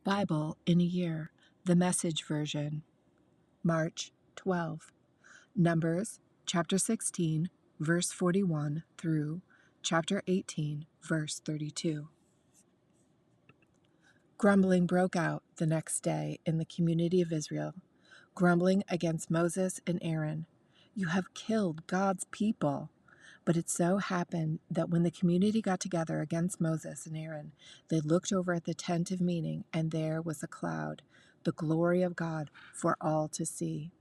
Bible in a Year, the Message Version, March 12. Numbers chapter 16, verse 41 through chapter 18, verse 32. Grumbling broke out the next day in the community of Israel, grumbling against Moses and Aaron. "You have killed God's people." But it so happened that when the community got together against Moses and Aaron, they looked over at the tent of meeting, and there was a cloud, the glory of God, for all to see.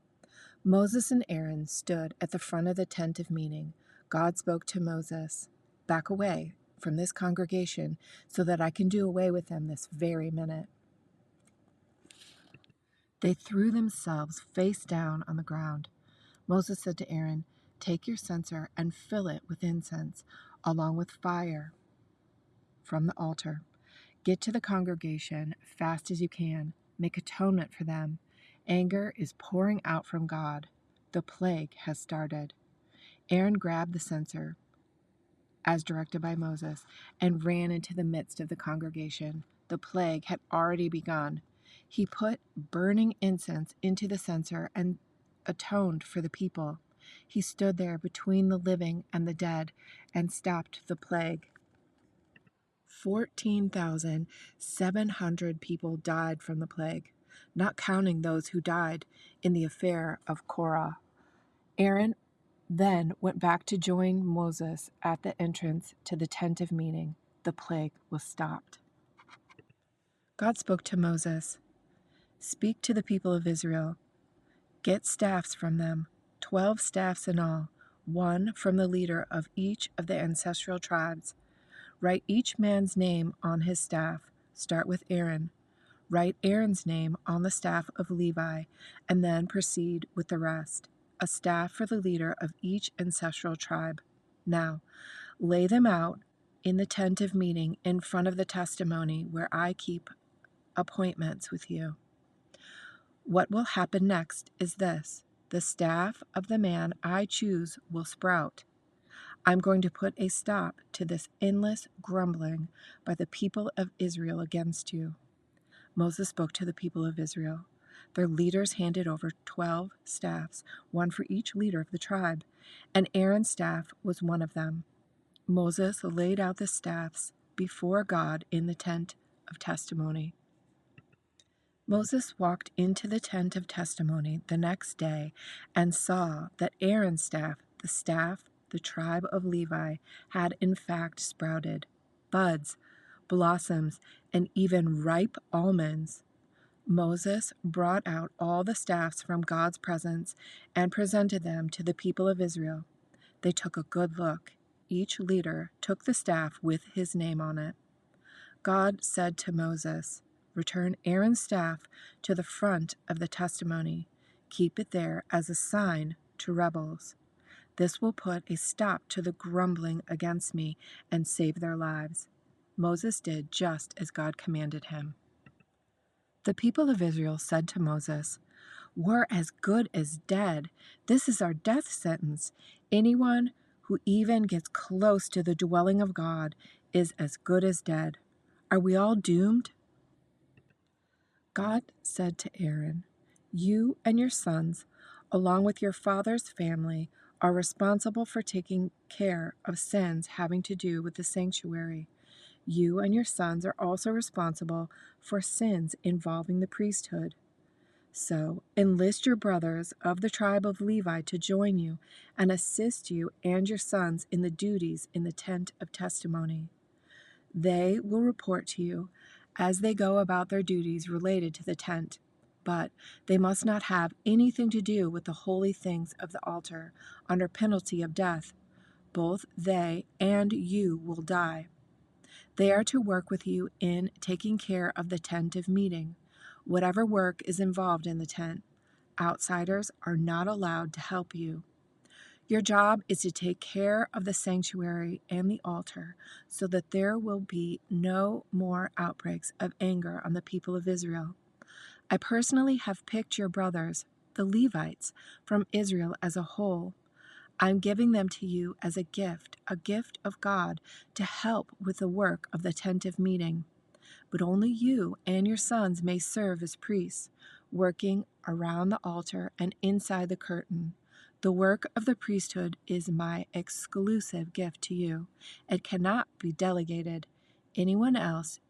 Moses and Aaron stood at the front of the tent of meeting. God spoke to Moses, "Back away from this congregation so that I can do away with them this very minute." They threw themselves face down on the ground. Moses said to Aaron, "Take your censer and fill it with incense, along with fire from the altar. Get to the congregation fast as you can. Make atonement for them. Anger is pouring out from God. The plague has started." Aaron grabbed the censer, as directed by Moses, and ran into the midst of the congregation. The plague had already begun. He put burning incense into the censer and atoned for the people. He stood there between the living and the dead and stopped the plague. 14,700 people died from the plague, not counting those who died in the affair of Korah. Aaron then went back to join Moses at the entrance to the tent of meeting. The plague was stopped. God spoke to Moses, "Speak to the people of Israel. Get staffs from them, 12 staffs in all, one from the leader of each of the ancestral tribes. Write each man's name on his staff. Start with Aaron. Write Aaron's name on the staff of Levi, and then proceed with the rest. A staff for the leader of each ancestral tribe. Now, lay them out in the tent of meeting in front of the testimony where I keep appointments with you." What will happen next is this: the staff of the man I choose will sprout. I'm going to put a stop to this endless grumbling by the people of Israel against you. Moses spoke to the people of Israel. Their leaders handed over 12 staffs, one for each leader of the tribe, and Aaron's staff was one of them. Moses laid out the staffs before God in the tent of testimony. Moses walked into the tent of testimony the next day and saw that Aaron's staff, the tribe of Levi, had in fact sprouted buds, blossoms, and even ripe almonds. Moses brought out all the staffs from God's presence and presented them to the people of Israel. They took a good look. Each leader took the staff with his name on it. God said to Moses, "Return Aaron's staff to the front of the testimony. Keep it there as a sign to rebels. This will put a stop to the grumbling against me and save their lives." Moses did just as God commanded him. The people of Israel said to Moses, "We're as good as dead. This is our death sentence. Anyone who even gets close to the dwelling of God is as good as dead. Are we all doomed?" God said to Aaron, "You and your sons, along with your father's family, are responsible for taking care of sins having to do with the sanctuary. You and your sons are also responsible for sins involving the priesthood. So enlist your brothers of the tribe of Levi to join you and assist you and your sons in the duties in the tent of testimony. They will report to you as they go about their duties related to the tent, but they must not have anything to do with the holy things of the altar, under penalty of death. Both they and you will die. They are to work with you in taking care of the tent of meeting, whatever work is involved in the tent. Outsiders are not allowed to help you. Your job is to take care of the sanctuary and the altar so that there will be no more outbreaks of anger on the people of Israel. I personally have picked your brothers, the Levites, from Israel as a whole. I'm giving them to you as a gift of God to help with the work of the tent of meeting. but only you and your sons may serve as priests, working around the altar and inside the curtain. The work of the priesthood is my exclusive gift to you. It cannot be delegated. Anyone else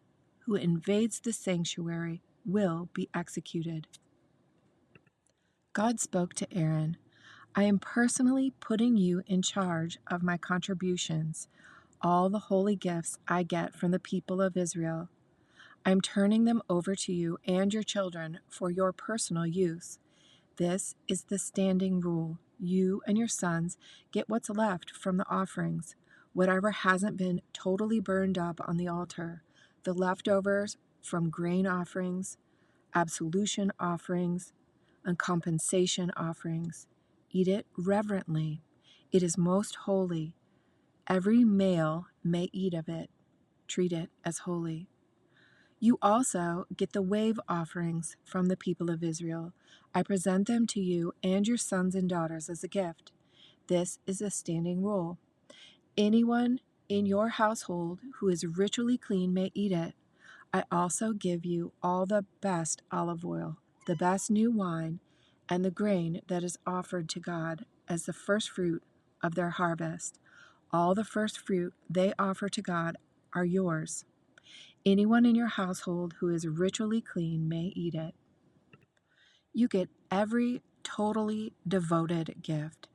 who invades the sanctuary will be executed. God spoke to Aaron, I am personally putting you in charge of my contributions, all the holy gifts I get from the people of Israel. I'm turning them over to you and your children for your personal use. This is the standing rule. You and your sons get what's left from the offerings, whatever hasn't been totally burned up on the altar, the leftovers from grain offerings, absolution offerings, and compensation offerings. Eat it reverently. It is most holy. Every male may eat of it. Treat it as holy. You also get the wave offerings from the people of Israel. I present them to you and your sons and daughters as a gift. This is a standing rule. Anyone in your household who is ritually clean may eat it. I also give you all the best olive oil, the best new wine, and the grain that is offered to God as the first fruit of their harvest. All the first fruit they offer to God are yours. Anyone in your household who is ritually clean may eat it. You get every totally devoted gift.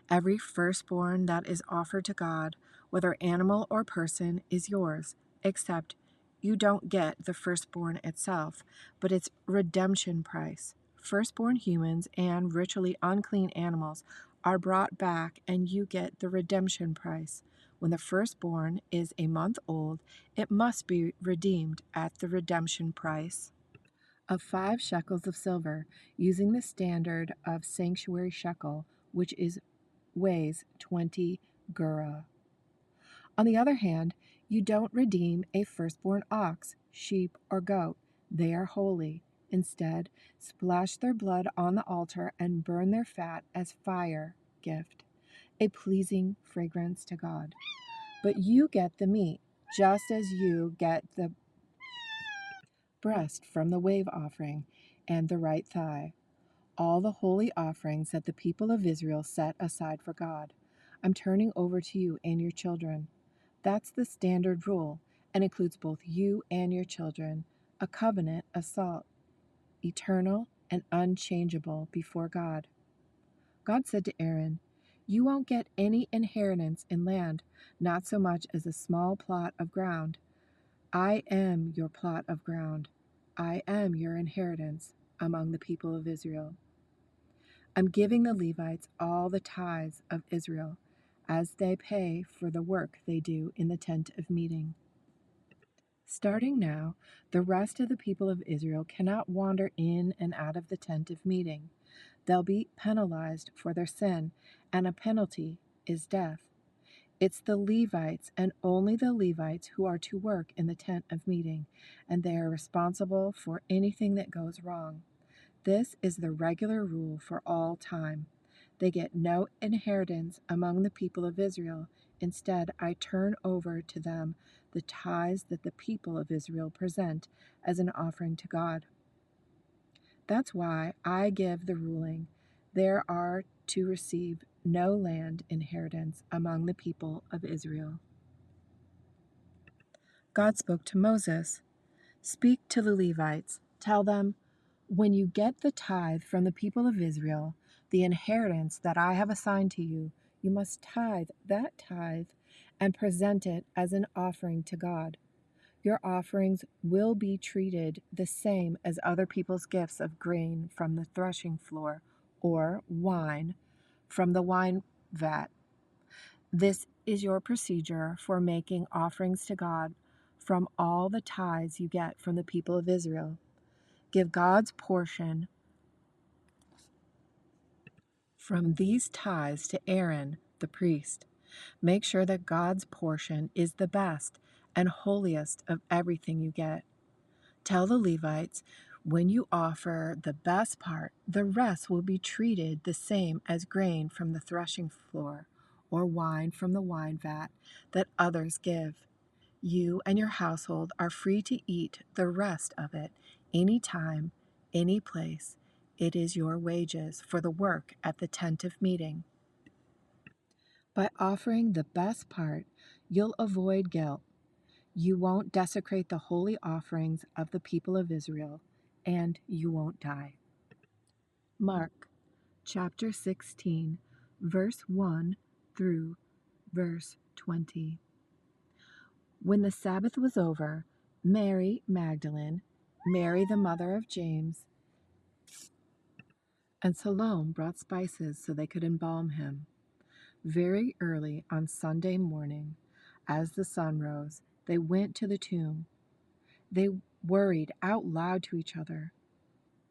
Every firstborn that is offered to God, whether animal or person, is yours, except you don't get the firstborn itself, but its redemption price. Firstborn humans and ritually unclean animals are brought back, and you get the redemption price. When the firstborn is a month old, it must be redeemed at the redemption price of 5 shekels of silver, using the standard of sanctuary shekel, which weighs 20 gerah. On the other hand, you don't redeem a firstborn ox, sheep, or goat. They are holy. Instead, splash their blood on the altar and burn their fat as fire gift, a pleasing fragrance to God. But you get the meat, just as you get the breast from the wave offering and the right thigh, all the holy offerings that the people of Israel set aside for God. I'm turning over to you and your children. That's the standard rule, and includes both you and your children, a covenant of salt, eternal and unchangeable before God. God said to Aaron, You won't get any inheritance in land, not so much as a small plot of ground. I am your plot of ground. I am your inheritance among the people of Israel. I'm giving the Levites all the tithes of Israel, as they pay for the work they do in the tent of meeting. Starting now, the rest of the people of Israel cannot wander in and out of the tent of meeting. They'll be penalized for their sin, and a penalty is death. It's the Levites and only the Levites who are to work in the tent of meeting, and they are responsible for anything that goes wrong. This is the regular rule for all time. They get no inheritance among the people of Israel. Instead, I turn over to them the tithes that the people of Israel present as an offering to God. That's why I give the ruling. There are to receive no land inheritance among the people of Israel. God spoke to Moses. Speak to the Levites. Tell them, when you get the tithe from the people of Israel, the inheritance that I have assigned to you, you must tithe that tithe and present it as an offering to God. Your offerings will be treated the same as other people's gifts of grain from the threshing floor or wine from the wine vat. This is your procedure for making offerings to God from all the tithes you get from the people of Israel. Give God's portion from these tithes to Aaron, the priest. Make sure that God's portion is the best and holiest of everything you get. Tell the Levites, when you offer the best part, the rest will be treated the same as grain from the threshing floor or wine from the wine vat that others give. You and your household are free to eat the rest of it any time, any place. It is your wages for the work at the tent of meeting. By offering the best part, you'll avoid guilt. You won't desecrate the holy offerings of the people of Israel, and you won't die. Mark chapter 16, verse 1 through verse 20. When the Sabbath was over, Mary Magdalene, Mary the mother of James, and Salome brought spices so they could embalm him. Very early on Sunday morning, as the sun rose, they went to the tomb. They worried out loud to each other,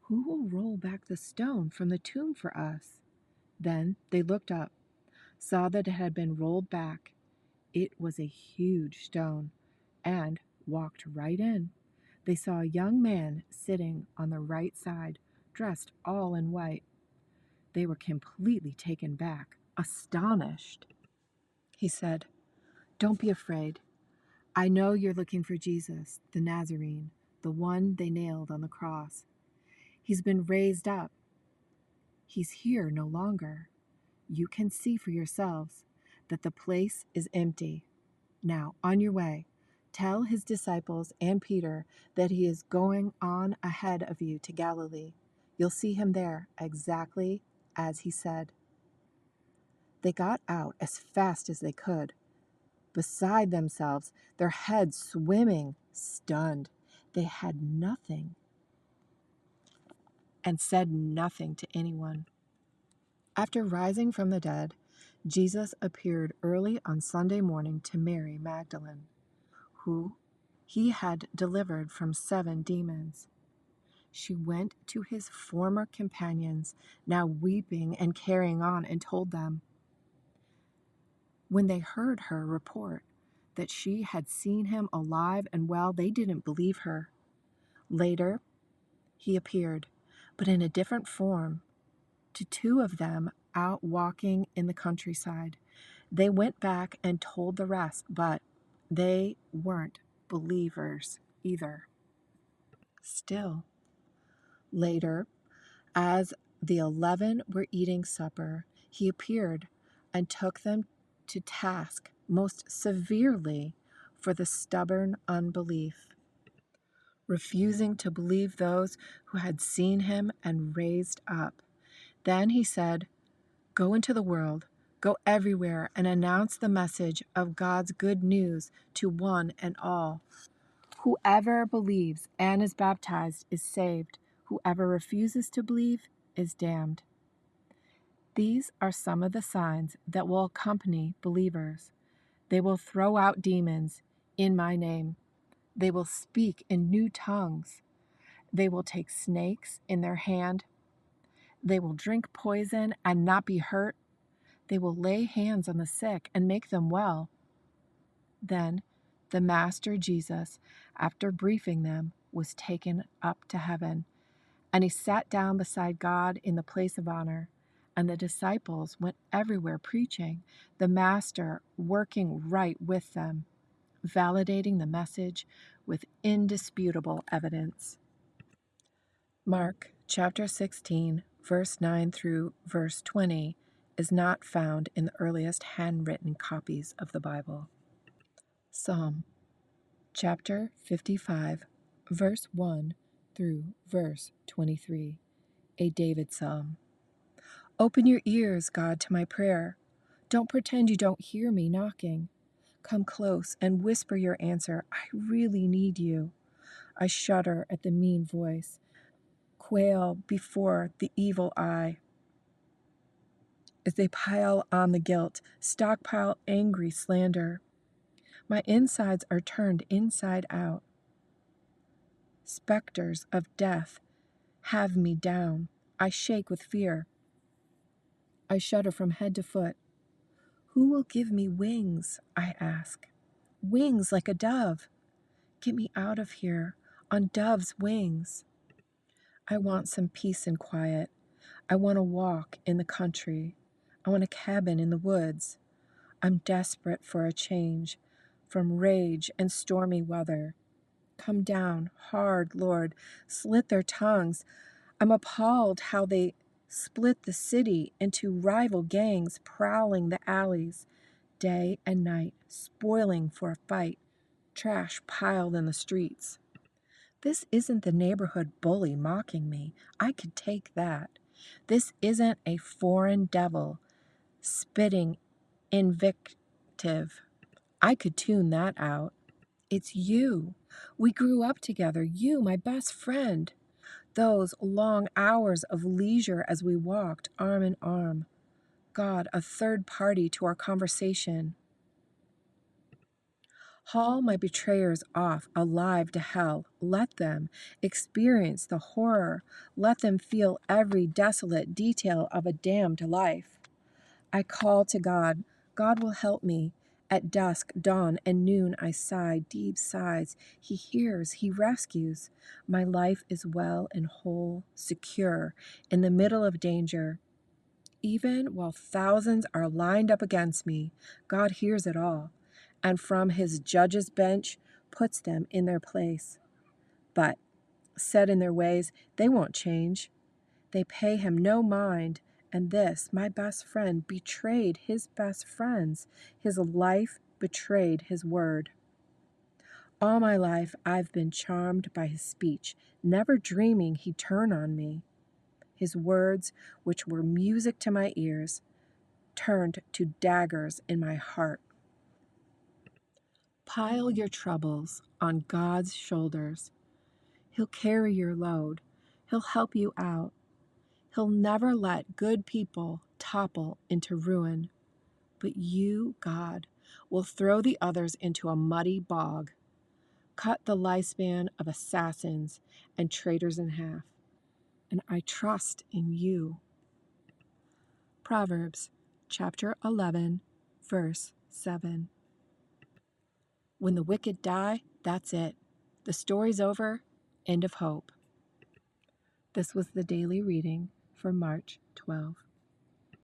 "Who will roll back the stone from the tomb for us?" Then they looked up, saw that it had been rolled back. It was a huge stone, and walked right in. They saw a young man sitting on the right side, dressed all in white. They were completely taken back, astonished. He said, "Don't be afraid. I know you're looking for Jesus, the Nazarene, the one they nailed on the cross. He's been raised up. He's here no longer. You can see for yourselves that the place is empty. Now, on your way, tell his disciples and Peter that he is going on ahead of you to Galilee. You'll see him there, exactly as he said." They got out as fast as they could, beside themselves, their heads swimming, stunned. They had nothing and said nothing to anyone. After rising from the dead, Jesus appeared early on Sunday morning to Mary Magdalene, who he had delivered from 7 demons. She went to his former companions, now weeping and carrying on, and told them. When they heard her report that she had seen him alive and well, they didn't believe her. Later, he appeared, but in a different form, to 2 of them out walking in the countryside. They went back and told the rest, but they weren't believers either. Still, later, as the 11 were eating supper, he appeared and took them to task most severely for the stubborn unbelief, refusing to believe those who had seen him and raised up. Then he said, "Go into the world, go everywhere, and announce the message of God's good news to one and all. Whoever believes and is baptized is saved. Whoever refuses to believe is damned." These are some of the signs that will accompany believers. They will throw out demons in my name. They will speak in new tongues. They will take snakes in their hand. They will drink poison and not be hurt. They will lay hands on the sick and make them well. Then the Master Jesus, after briefing them, was taken up to heaven, and he sat down beside God in the place of honor. And the disciples went everywhere preaching, the Master working right with them, validating the message with indisputable evidence. Mark chapter 16, verse 9 through verse 20 is not found in the earliest handwritten copies of the Bible. Psalm chapter 55, verse 1 through verse 23, a David psalm. Open your ears, God, to my prayer. Don't pretend you don't hear me knocking. Come close and whisper your answer. I really need you. I shudder at the mean voice, quail before the evil eye. As they pile on the guilt, stockpile angry slander. My insides are turned inside out. Specters of death have me down. I shake with fear. I shudder from head to foot. Who will give me wings, I ask? Wings like a dove. Get me out of here on dove's wings. I want some peace and quiet. I want to walk in the country. I want a cabin in the woods. I'm desperate for a change, from rage and stormy weather. Come down hard, Lord, slit their tongues. I'm appalled how they split the city into rival gangs, prowling the alleys day and night, spoiling for a fight, trash piled in the streets. This isn't the neighborhood bully mocking me. I could take that. This isn't a foreign devil spitting invective. I could tune that out. It's you. We grew up together. You, my best friend. Those long hours of leisure as we walked arm in arm. God, a third party to our conversation. Haul my betrayers off alive to hell. Let them experience the horror. Let them feel every desolate detail of a damned life. I call to God. God will help me. At dusk, dawn, and noon I sigh deep sighs. He hears, He rescues. My life is well and whole, secure, in the middle of danger. Even while thousands are lined up against me, God hears it all, and from His judge's bench puts them in their place. But, set in their ways, they won't change. They pay Him no mind. And this, my best friend, betrayed his best friends. His life betrayed his word. All my life I've been charmed by his speech, never dreaming he'd turn on me. His words, which were music to my ears, turned to daggers in my heart. Pile your troubles on God's shoulders. He'll carry your load. He'll help you out. He'll never let good people topple into ruin. But you, God, will throw the others into a muddy bog. Cut the lifespan of assassins and traitors in half. And I trust in you. Proverbs chapter 11, verse 7. When the wicked die, that's it. The story's over. End of hope. This was the daily reading for March 12.